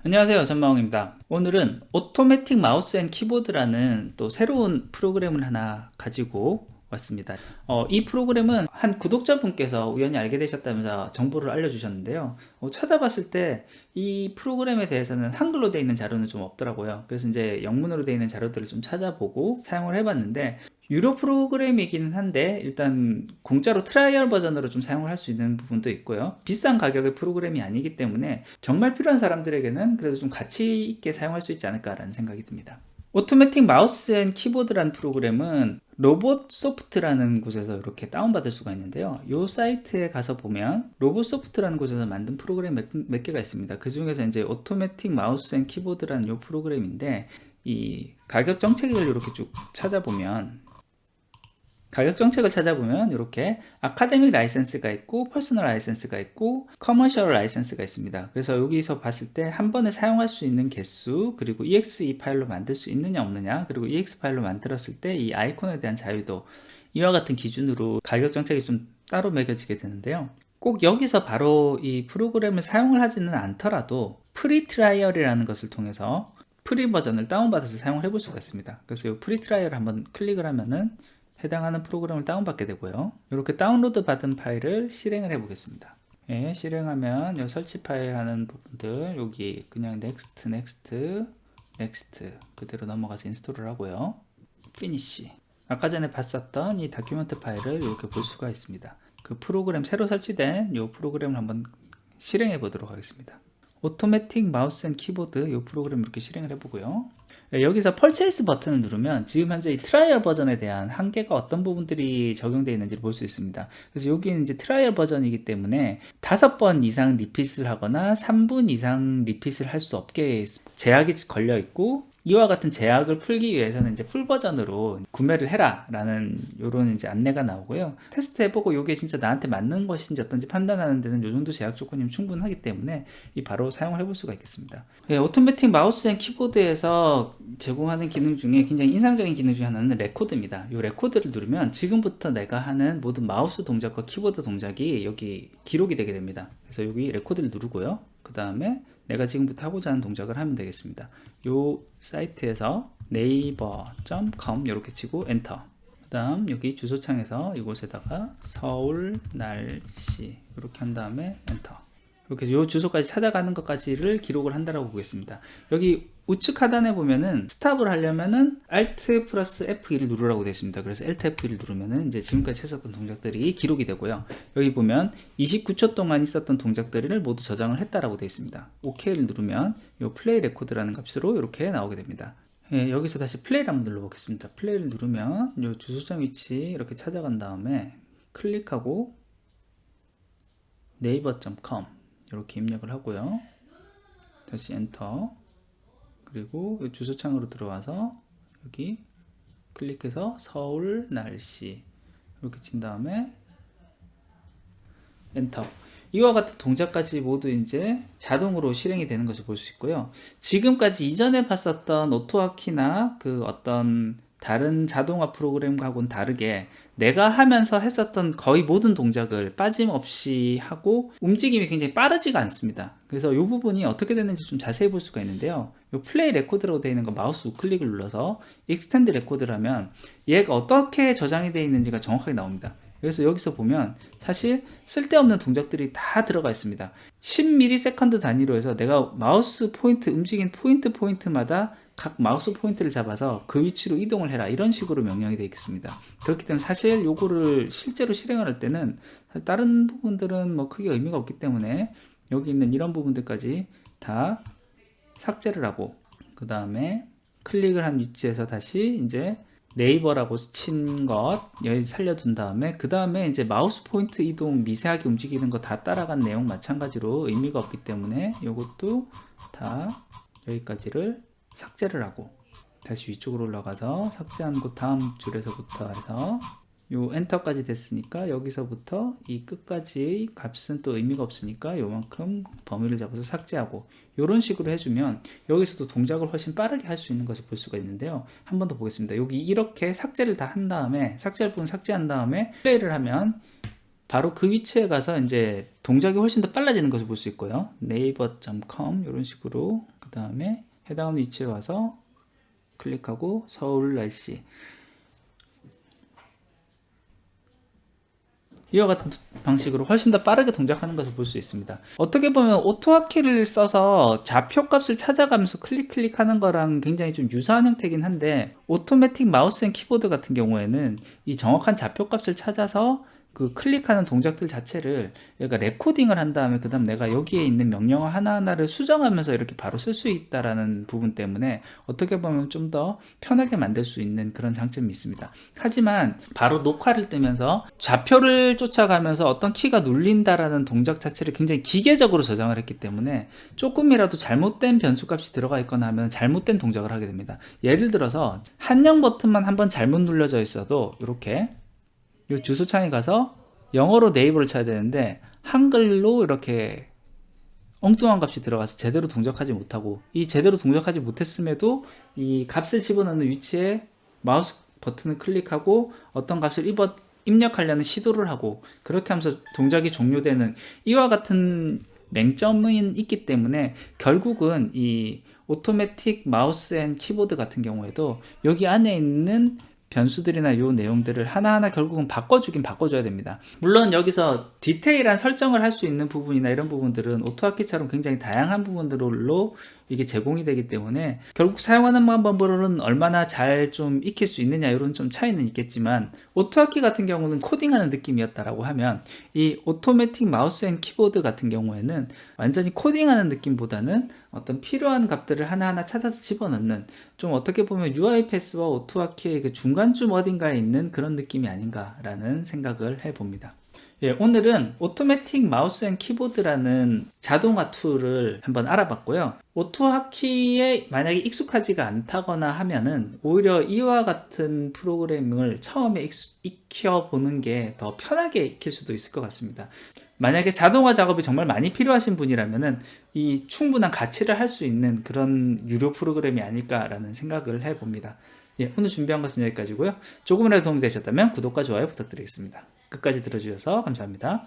안녕하세요, 전마홍입니다. 오늘은 오토매틱 마우스 앤 키보드라는 또 새로운 프로그램을 하나 가지고 왔습니다. 이 프로그램은 한 구독자분께서 우연히 알게 되셨다면서 정보를 알려주셨는데요. 찾아봤을 때 이 프로그램에 대해서는 한글로 되어 있는 자료는 좀 없더라고요. 그래서 이제 영문으로 되어 있는 자료들을 좀 찾아보고 사용을 해봤는데, 유료 프로그램이기는 한데 일단 공짜로 트라이얼 버전으로 좀 사용을 할 수 있는 부분도 있고요. 비싼 가격의 프로그램이 아니기 때문에 정말 필요한 사람들에게는 그래도 좀 가치 있게 사용할 수 있지 않을까라는 생각이 듭니다. 오토매틱 마우스 앤 키보드라는 프로그램은 로봇소프트라는 곳에서 이렇게 다운받을 수가 있는데요. 이 사이트에 가서 보면 로봇소프트라는 곳에서 만든 프로그램 몇 개가 있습니다. 그 중에서 이제 오토매틱 마우스 앤 키보드라는 이 프로그램인데, 이 가격 정책을 이렇게 쭉 찾아보면 이렇게 아카데믹 라이센스가 있고 퍼스널 라이센스가 있고 커머셜 라이센스가 있습니다. 그래서 여기서 봤을 때 한 번에 사용할 수 있는 개수, 그리고 exe 파일로 만들 수 있느냐 없느냐, 그리고 ex 파일로 만들었을 때 이 아이콘에 대한 자유도, 이와 같은 기준으로 가격 정책이 좀 따로 매겨지게 되는데요. 꼭 여기서 바로 이 프로그램을 사용을 하지는 않더라도 프리 트라이얼이라는 것을 통해서 프리 버전을 다운받아서 사용을 해볼 수가 있습니다. 그래서 이 프리 트라이얼을 한번 클릭을 하면은 해당하는 프로그램을 다운받게 되고요. 이렇게 다운로드 받은 파일을 실행을 해 보겠습니다. 예, 실행하면 이 설치 파일 하는 부분들 여기 그냥 next 그대로 넘어가서 인스톨을 하고요. finish. 아까 전에 봤었던 이 다큐멘트 파일을 이렇게 볼 수가 있습니다. 그 프로그램, 새로 설치된 이 프로그램을 한번 실행해 보도록 하겠습니다. 오토매틱 마우스 앤 키보드 이 프로그램 이렇게 실행을 해보고요. 여기서 펄체이스 버튼을 누르면 지금 현재 이 트라이얼 버전에 대한 한계가 어떤 부분들이 적용되어 있는지를 볼 수 있습니다. 그래서 여기는 이제 트라이얼 버전이기 때문에 5번 이상 리핏을 하거나 3분 이상 리핏을 할 수 없게 제약이 걸려 있고, 이와 같은 제약을 풀기 위해서는 이제 풀 버전으로 구매를 해라 라는 요런 이제 안내가 나오고요. 테스트 해보고 이게 진짜 나한테 맞는 것인지 어떤지 판단하는 데는 요 정도 제약 조건이면 충분하기 때문에 이 바로 사용을 해볼 수가 있겠습니다. 오토매틱 마우스 앤 키보드에서 제공하는 기능 중에 굉장히 인상적인 기능 중에 하나는 레코드입니다. 이 레코드를 누르면 지금부터 내가 하는 모든 마우스 동작과 키보드 동작이 여기 기록이 되게 됩니다. 그래서 여기 레코드를 누르고요. 그 다음에 내가 지금부터 하고자 하는 동작을 하면 되겠습니다. 이 사이트에서 naver.com 이렇게 치고 엔터. 그 다음 여기 주소창에서 이곳에다가 서울 날씨 이렇게 한 다음에 엔터. 이렇게 요 주소까지 찾아가는 것까지를 기록을 한다라고 보겠습니다. 여기 우측 하단에 보면은 스탑을 하려면은 Alt 플러스 F2를 누르라고 되어 있습니다. 그래서 Alt F2를 누르면은 이제 지금까지 했었던 동작들이 기록이 되고요. 여기 보면 29초 동안 있었던 동작들을 모두 저장을 했다라고 되어 있습니다. OK를 누르면 요 플레이 레코드라는 값으로 이렇게 나오게 됩니다. 예, 여기서 다시 플레이를 한번 눌러보겠습니다. 플레이를 누르면 요 주소창 위치 이렇게 찾아간 다음에 클릭하고 naver.com 이렇게 입력을 하고요. 다시 엔터. 그리고 주소창으로 들어와서 여기 클릭해서 서울 날씨 이렇게 친 다음에 엔터. 이와 같은 동작까지 모두 이제 자동으로 실행이 되는 것을 볼 수 있고요. 지금까지 이전에 봤었던 오토아키나 그 어떤 다른 자동화 프로그램과는 다르게 내가 하면서 했었던 거의 모든 동작을 빠짐없이 하고 움직임이 굉장히 빠르지가 않습니다. 그래서 이 부분이 어떻게 되는지 좀 자세히 볼 수가 있는데요. 이 플레이 레코드라고 되어 있는 거 마우스 우클릭을 눌러서 익스텐드 레코드를 하면 얘가 어떻게 저장이 되어 있는지가 정확하게 나옵니다. 그래서 여기서 보면 사실 쓸데없는 동작들이 다 들어가 있습니다. 10ms 단위로 해서 내가 마우스 포인트, 움직인 포인트마다 각 마우스 포인트를 잡아서 그 위치로 이동을 해라, 이런 식으로 명령이 되어 있습니다. 그렇기 때문에 사실 요거를 실제로 실행을 할 때는 다른 부분들은 뭐 크게 의미가 없기 때문에 여기 있는 이런 부분들까지 다 삭제를 하고, 그 다음에 클릭을 한 위치에서 다시 이제 네이버라고 친 것 여기 살려둔 다음에, 그 다음에 이제 마우스 포인트 이동 미세하게 움직이는 거 다 따라간 내용 마찬가지로 의미가 없기 때문에 이것도 다 여기까지를 삭제를 하고, 다시 위쪽으로 올라가서 삭제한 곳 다음 줄에서부터 해서 요 엔터까지 됐으니까 여기서부터 이 끝까지 값은 또 의미가 없으니까 요만큼 범위를 잡아서 삭제하고, 이런 식으로 해주면 여기서도 동작을 훨씬 빠르게 할 수 있는 것을 볼 수가 있는데요. 한 번 더 보겠습니다. 여기 이렇게 삭제를 다 한 다음에, 삭제할 부분 삭제한 다음에 플레이를 하면 바로 그 위치에 가서 이제 동작이 훨씬 더 빨라지는 것을 볼 수 있고요. naver.com 이런 식으로 그 다음에 해당 위치에 와서 클릭하고 서울 날씨. 이와 같은 방식으로 훨씬 더 빠르게 동작하는 것을 볼 수 있습니다. 어떻게 보면 오토화키를 써서 좌표값을 찾아가면서 클릭하는 거랑 굉장히 좀 유사한 형태긴 한데, 오토매틱 마우스 앤 키보드 같은 경우에는 이 정확한 좌표값을 찾아서 그 클릭하는 동작들 자체를 얘가 레코딩을 한 다음에 그 다음 내가 여기에 있는 명령 하나하나를 수정하면서 이렇게 바로 쓸 수 있다라는 부분 때문에 어떻게 보면 좀 더 편하게 만들 수 있는 그런 장점이 있습니다. 하지만 바로 녹화를 뜨면서 좌표를 쫓아가면서 어떤 키가 눌린다라는 동작 자체를 굉장히 기계적으로 저장을 했기 때문에 조금이라도 잘못된 변수값이 들어가 있거나 하면 잘못된 동작을 하게 됩니다. 예를 들어서 한영 버튼만 한번 잘못 눌려져 있어도 이렇게 이 주소창에 가서 영어로 네이버를 쳐야 되는데 한글로 이렇게 엉뚱한 값이 들어가서 제대로 동작하지 못하고, 이 제대로 동작하지 못했음에도 이 값을 집어넣는 위치에 마우스 버튼을 클릭하고 어떤 값을 입력하려는 시도를 하고 그렇게 하면서 동작이 종료되는 이와 같은 맹점은 있기 때문에 결국은 이 오토매틱 마우스 앤 키보드 같은 경우에도 여기 안에 있는 변수들이나 요 내용들을 하나하나 결국은 바꿔줘야 됩니다. 물론 여기서 디테일한 설정을 할 수 있는 부분이나 이런 부분들은 오토화키처럼 굉장히 다양한 부분들로 이게 제공이 되기 때문에 결국 사용하는 방법으로는 얼마나 잘 좀 익힐 수 있느냐 이런 좀 차이는 있겠지만, 오토화키 같은 경우는 코딩하는 느낌이었다라고 하면 이 오토매틱 마우스 앤 키보드 같은 경우에는 완전히 코딩하는 느낌보다는 어떤 필요한 값들을 하나하나 찾아서 집어넣는, 좀 어떻게 보면 UiPath와 오토화키의 그 중간쯤 어딘가에 있는 그런 느낌이 아닌가라는 생각을 해봅니다. 예, 오늘은 오토매틱 마우스 앤 키보드라는 자동화 툴을 한번 알아봤고요. 오토화키에 만약에 익숙하지가 않다거나 하면은 오히려 이와 같은 프로그램을 처음에 익혀보는 게 더 편하게 익힐 수도 있을 것 같습니다. 만약에 자동화 작업이 정말 많이 필요하신 분이라면은 이 충분한 가치를 할 수 있는 그런 유료 프로그램이 아닐까라는 생각을 해봅니다. 예, 오늘 준비한 것은 여기까지고요. 조금이라도 도움이 되셨다면 구독과 좋아요 부탁드리겠습니다. 끝까지 들어주셔서 감사합니다.